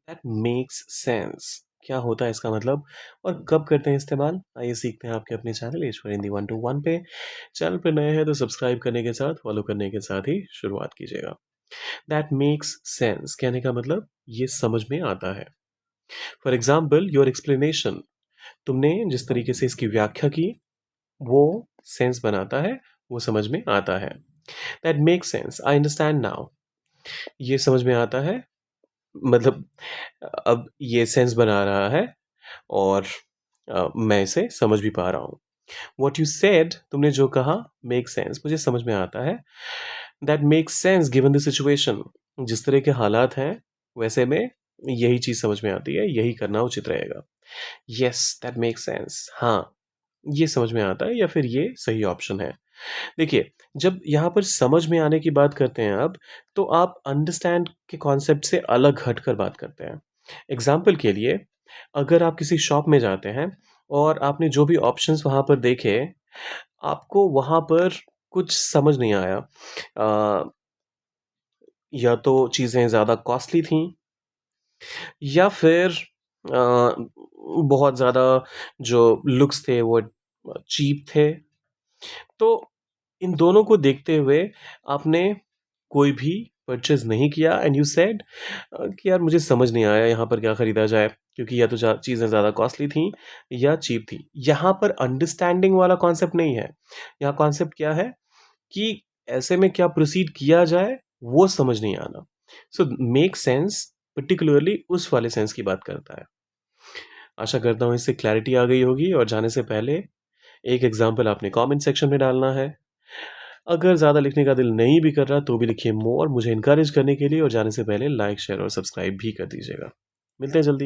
That makes sense क्या होता है इसका मतलब और कब करते हैं इस्तेमाल? आइए सीखते हैं आपके अपने चैनल ईश्वर हिंदी 121 पे। चैनल पे नए हैं तो सब्सक्राइब करने के साथ फॉलो करने के साथ ही शुरुआत कीजिएगा। दैट मेक्स सेंस कहने का मतलब ये समझ में आता है। फॉर एग्जाम्पल योर एक्सप्लेनेशन, तुमने जिस तरीके से इसकी व्याख्या की वो सेंस बनाता है, वो समझ में आता है। That makes sense, I understand now, ये समझ में आता है, मतलब अब ये सेंस बना रहा है और मैं इसे समझ भी पा रहा हूँ। वॉट यू सेड, तुमने जो कहा, मेक सेंस, मुझे समझ में आता है। That make sense given the situation, जिस तरह के हालात हैं वैसे में यही चीज समझ में आती है, यही करना उचित रहेगा। यस दैट मेक सेंस, हाँ ये समझ में आता है या फिर ये सही ऑप्शन है। देखिए, जब यहाँ पर समझ में आने की बात करते हैं आप, तो आप अंडरस्टैंड के कॉन्सेप्ट से अलग हटकर बात करते हैं। एग्ज़ाम्पल के लिए, अगर आप किसी शॉप में जाते हैं और आपने जो भी ऑप्शंस वहाँ पर देखे, आपको वहाँ पर कुछ समझ नहीं आया। या तो चीज़ें ज़्यादा कॉस्टली थीं या फिर बहुत ज़्यादा जो लुक्स थे वो चीप थे। तो इन दोनों को देखते हुए आपने कोई भी परचेज़ नहीं किया एंड यू सेड कि यार मुझे समझ नहीं आया यहाँ पर क्या खरीदा जाए, क्योंकि या तो चीज़ें ज़्यादा कॉस्टली थी या चीप थी। यहाँ पर अंडरस्टैंडिंग वाला कॉन्सेप्ट नहीं है। यहाँ कॉन्सेप्ट क्या है कि ऐसे में क्या प्रोसीड किया जाए, वो समझ नहीं आना। सो मेक सेंस पर्टिकुलरली उस वाले सेंस की बात करता है। आशा करता हूँ इससे क्लैरिटी आ गई होगी और जाने से पहले एक एग्जाम्पल आपने कमेंट सेक्शन में डालना है। अगर ज़्यादा लिखने का दिल नहीं भी कर रहा तो भी लिखिए मोर, मुझे इनकरेज करने के लिए, और जाने से पहले लाइक शेयर और सब्सक्राइब भी कर दीजिएगा। मिलते हैं जल्दी।